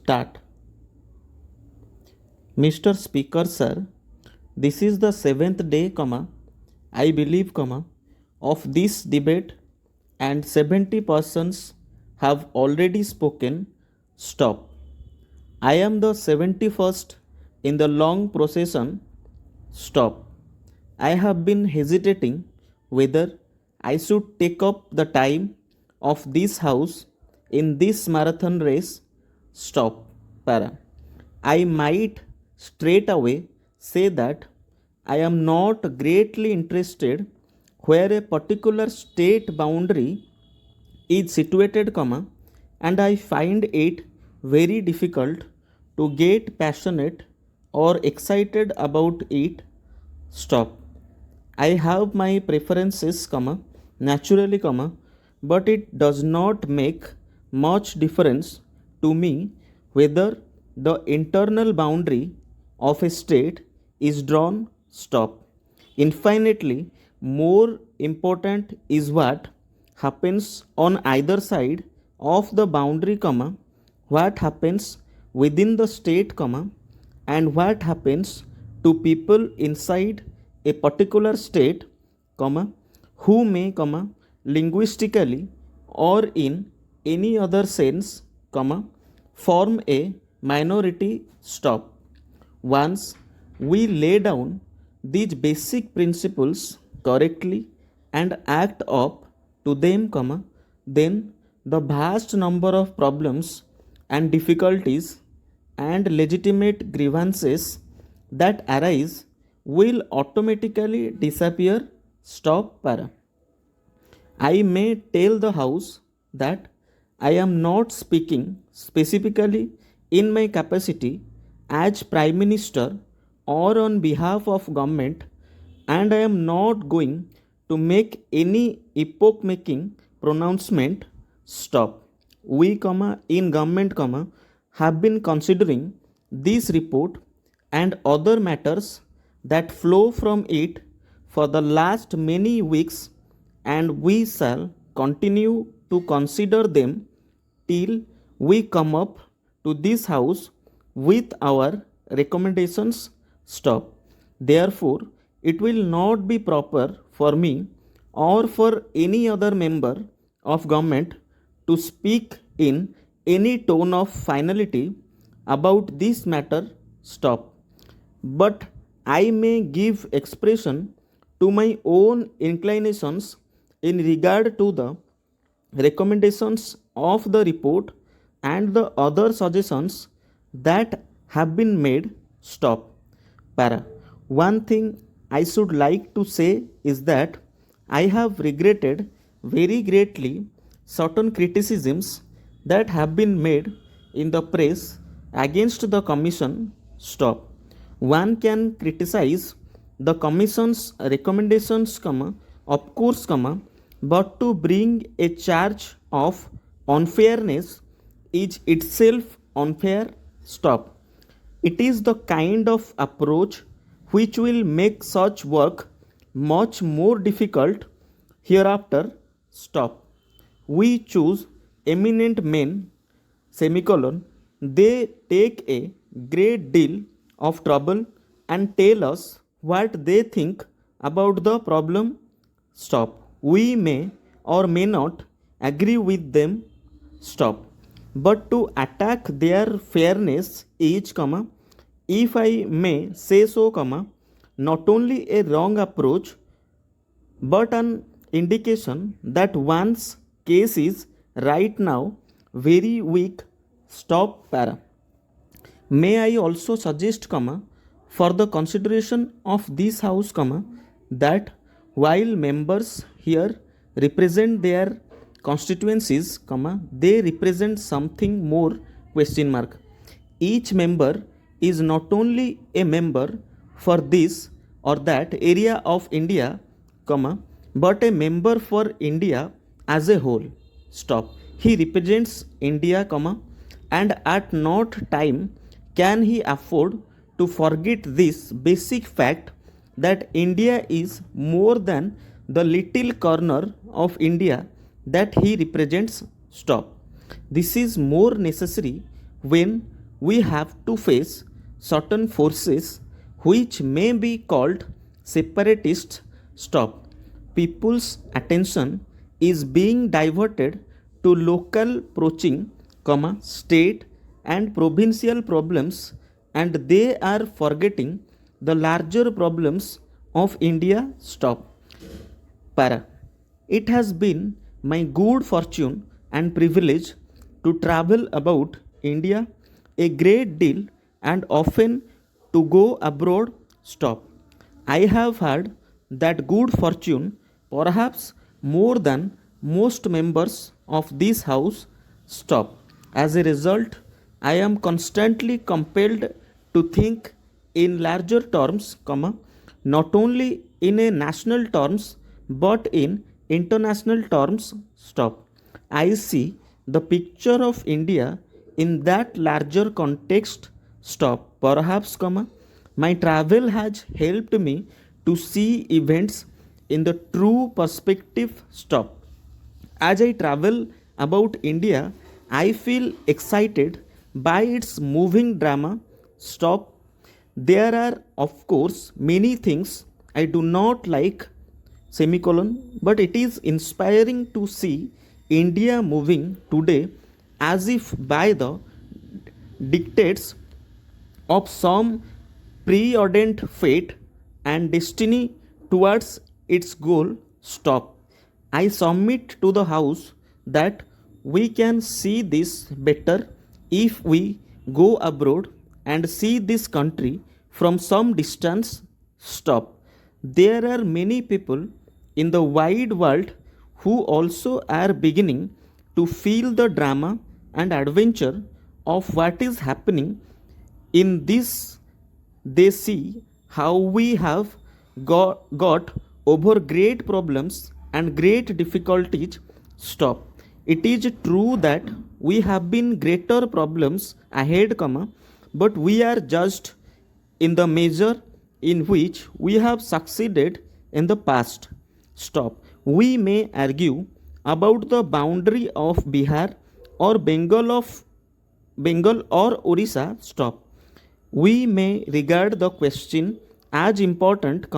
Start. Mr. Speaker, sir, this is the seventh day, I believe, of this debate, and 70 persons have already spoken. Stop. I am the 71st in the long procession. Stop. I have been hesitating whether I should take up the time of this house in this marathon race. Stop. Para. I might straight away say that I am not greatly interested where a particular state boundary is situated, and I find it very difficult to get passionate or excited about it. Stop. I have my preferences, naturally, but it does not make much difference to me whether the internal boundary of a state is drawn. Stop. Infinitely more important is what happens on either side of the boundary, what happens within the state, and what happens to people inside a particular state, who may, linguistically or in any other sense, form a minority. Stop. Once we lay down these basic principles correctly and act up to them, then the vast number of problems and difficulties and legitimate grievances that arise will automatically disappear. Stop. Para. I may tell the House that I am not speaking specifically in my capacity as Prime Minister or on behalf of government, and I am not going to make any epoch making pronouncement. Stop. We, in government, have been considering this report and other matters that flow from it for the last many weeks, and we shall continue to consider them till we come up to this House with our recommendations. Stop. Therefore, it will not be proper for me or for any other member of government to speak in any tone of finality about this matter. Stop. But I may give expression to my own inclinations in regard to the recommendations of the report and the other suggestions that have been made. Stop. Para. One thing I should like to say is that I have regretted very greatly certain criticisms that have been made in the press against the Commission. Stop. One can criticize the Commission's recommendations, of course, but to bring a charge of unfairness is itself unfair. Stop. It is the kind of approach which will make such work much more difficult hereafter. Stop. We choose eminent men, they take a great deal of trouble and tell us what they think about the problem. Stop. We may or may not agree with them. Stop. But to attack their fairness is, if I may say so, not only a wrong approach, but an indication that one's case is right now very weak. Stop. Para. May I also suggest, for the consideration of this House, that while members here represent their constituencies, they represent something more, question mark. Each member is not only a member for this or that area of India, but a member for India as a whole. Stop. He represents India, and at not time can he afford to forget this basic fact that India is more than the little corner of India that he represents. Stop. This is more necessary when we have to face certain forces which may be called separatists. Stop. People's attention is being diverted to local poaching, state and provincial problems, and they are forgetting the larger problems of India. Stop. Para. It has been my good fortune and privilege to travel about India a great deal and often to go abroad. Stop. I have had that good fortune perhaps more than most members of this house. Stop. As a result, I am constantly compelled to think in larger terms, not only in a national terms but in international terms. Stop. I see the picture of India in that larger context. Stop. Perhaps, my travel has helped me to see events in the true perspective. Stop. As I travel about India, I feel excited by its moving drama. Stop. There are, of course, many things I do not like, but it is inspiring to see India moving today as if by the dictates of some preordained fate and destiny towards its goal. Stop. I submit to the House that we can see this better if we go abroad and see this country from some distance. Stop. There are many people in the wide world who also are beginning to feel the drama and adventure of what is happening in this. They see how we have got over great problems and great difficulties. Stop. It is true that we have been greater problems ahead, but we are just in the measure in which we have succeeded in the past. Stop. We may argue about the boundary of Bihar or Bengal or Orissa. Stop. We may regard the question as important,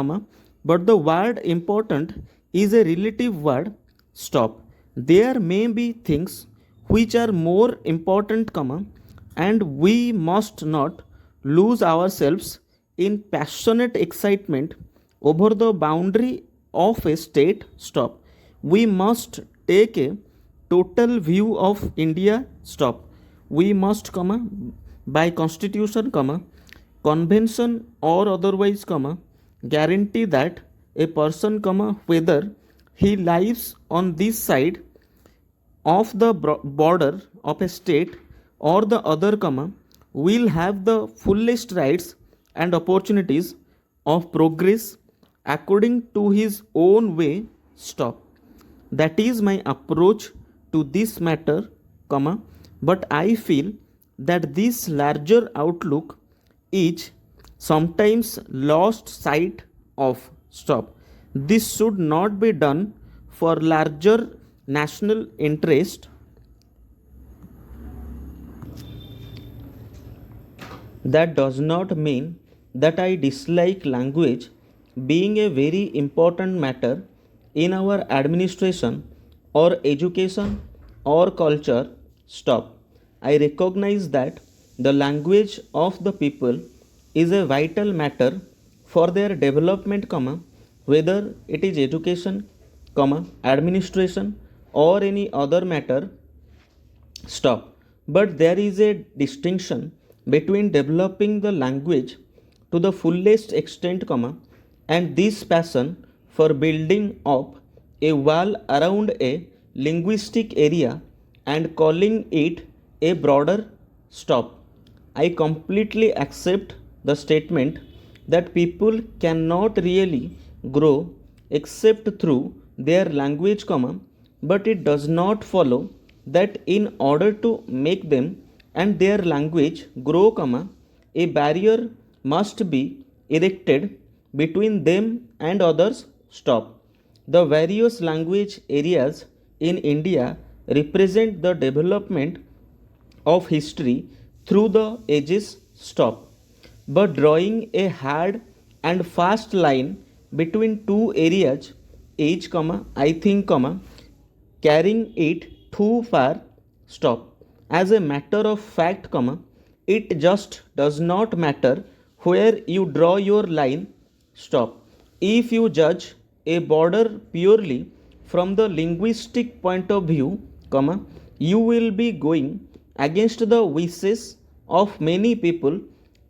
but the word important is a relative word. Stop. There may be things which are more important, and we must not lose ourselves in passionate excitement over the boundary of a state. Stop. We must take a total view of India. Stop. We must, by constitution, convention or otherwise, guarantee that a person, whether he lives on this side of the border of a state or the other, will have the fullest rights and opportunities of progress according to his own way. Stop. That is my approach to this matter, but I feel that this larger outlook is sometimes lost sight of. Stop. This should not be done for larger national interest. That does not mean that I dislike language being a very important matter in our administration or education or culture. Stop. I recognize that the language of the people is a vital matter for their development, whether it is education, administration or any other matter. Stop. But there is a distinction between developing the language to the fullest extent, and this passion for building up a wall around a linguistic area and calling it a broader. Stop. I completely accept the statement that people cannot really grow except through their language, but it does not follow that in order to make them and their language grow, a barrier must be erected between them and others. Stop. The various language areas in India represent the development of history, through the edges, stop. But drawing a hard and fast line between two areas, age, I think, carrying it too far, stop. As a matter of fact, it just does not matter where you draw your line, stop. If you judge a border purely from the linguistic point of view, you will be going against the wishes of many people,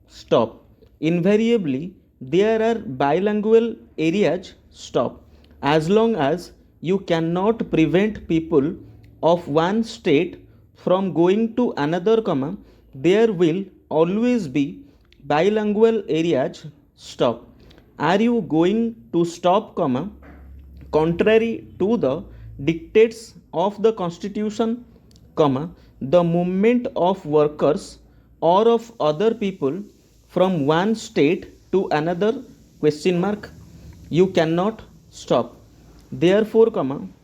stop. Invariably, there are bilingual areas, stop. As long as you cannot prevent people of one state from going to another, there will always be bilingual areas, stop. Are you going to stop, contrary to the dictates of the constitution, the movement of workers or of other people from one state to another, question mark? You cannot stop. Therefore,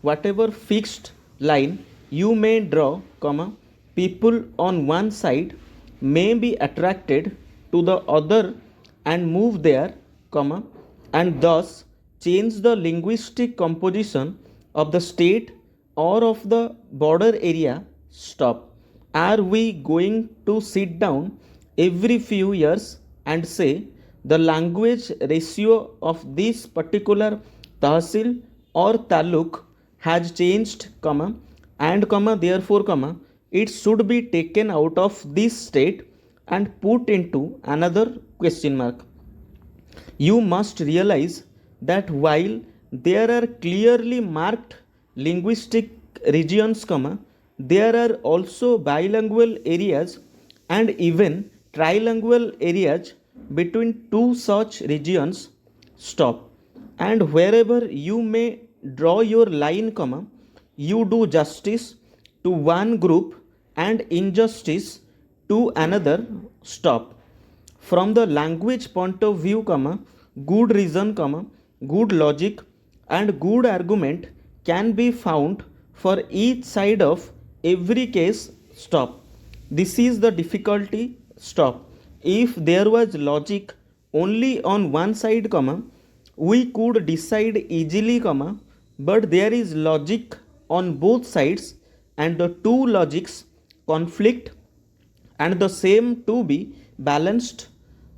whatever fixed line you may draw, people on one side may be attracted to the other and move there, and thus change the linguistic composition of the state or of the border area, stop. Are we going to sit down every few years and say the language ratio of this particular tahsil or taluk has changed, and therefore, it should be taken out of this state and put into another, question mark? You must realize that while there are clearly marked linguistic regions, there are also bilingual areas and even trilingual areas between two such regions, stop. And wherever you may draw your line, you do justice to one group and injustice to another, stop. From the language point of view, good reason, good logic and good argument can be found for each side of every case, stop. This is the difficulty, stop. If there was logic only on one side, we could decide easily, but there is logic on both sides and the two logics conflict and the same to be balanced,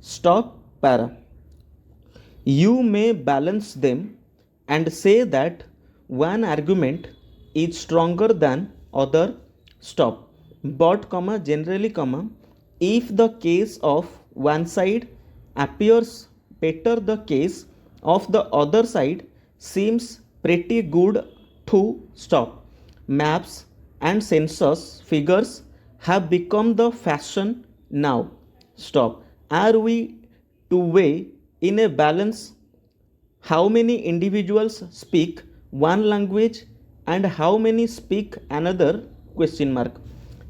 stop, para. You may balance them and say that one argument is stronger than other, stop. But, generally, if the case of one side appears better, the case of the other side seems pretty good to, stop. Maps and census figures have become the fashion now, stop. Are we to weigh in a balance how many individuals speak one language and how many speak another, question mark?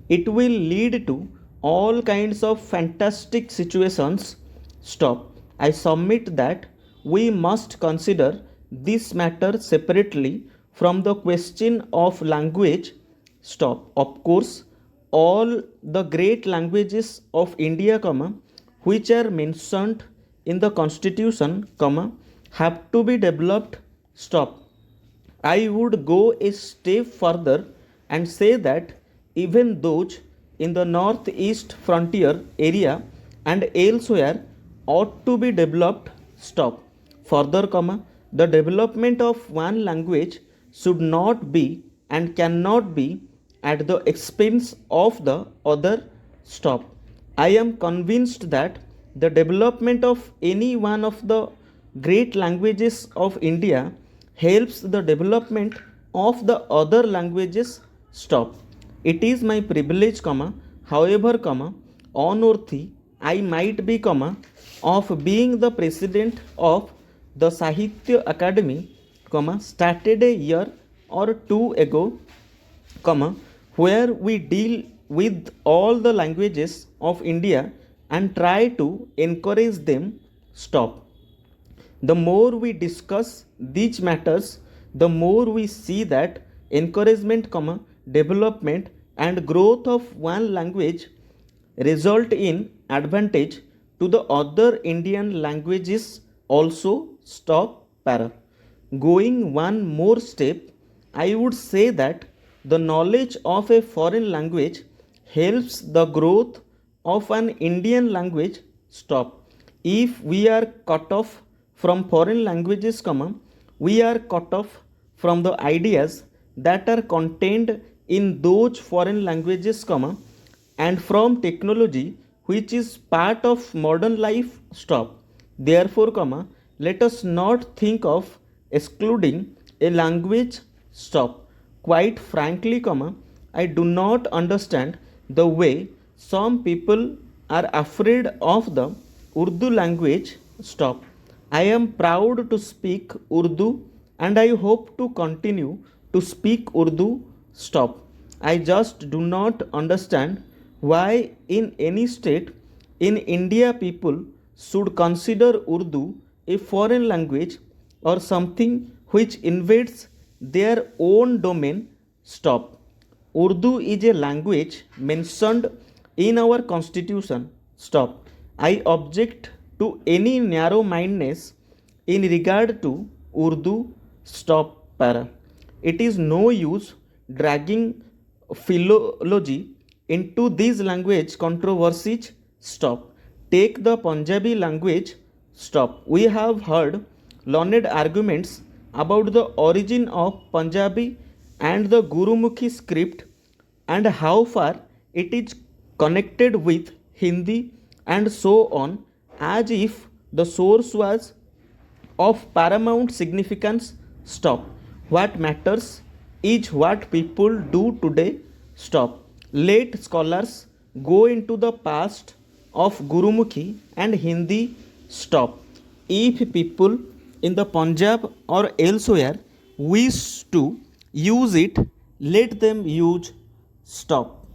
It will lead to all kinds of fantastic situations, stop. I submit that we must consider this matter separately from the question of language, stop. Of course, all the great languages of India, which are mentioned in the constitution, have to be developed, stop. I would go a step further and say that even those in the northeast frontier area and elsewhere ought to be developed, stop. Further, the development of one language should not be and cannot be at the expense of the other, stop. I am convinced that the development of any one of the great languages of India helps the development of the other languages, stop. It is my privilege, however, unworthy I might be, of being the president of the Sahitya Academy, started a year or two ago, where we deal with all the languages of India and try to encourage them, stop. The more we discuss these matters, the more we see that encouragement, development and growth of one language result in advantage to the other Indian languages also. Stop para. Going one more step, I would say that the knowledge of a foreign language helps the growth of an Indian language. Stop. If we are cut off from foreign languages, we are cut off from the ideas that are contained in those foreign languages, and from technology which is part of modern life. Stop. Therefore, let us not think of excluding a language. Stop. Quite frankly, I do not understand the way some people are afraid of the Urdu language. Stop. I am proud to speak Urdu and I hope to continue to speak Urdu. Stop. I just do not understand why in any state in India people should consider Urdu a foreign language or something which invades their own domain. Stop. Urdu is a language mentioned in our constitution. Stop. I object to any narrow mindedness in regard to Urdu. Stop para. It is no use dragging philology into these language controversies. Stop. Take the Punjabi language. Stop. We have heard learned arguments about the origin of Punjabi and the Gurumukhi script and how far it is connected with Hindi and so on, as if the source was of paramount significance. Stop. What matters is what people do today. Stop. Let scholars go into the past of Gurumukhi and Hindi. Stop. If people in the Punjab or elsewhere wish to use it, let them use. Stop.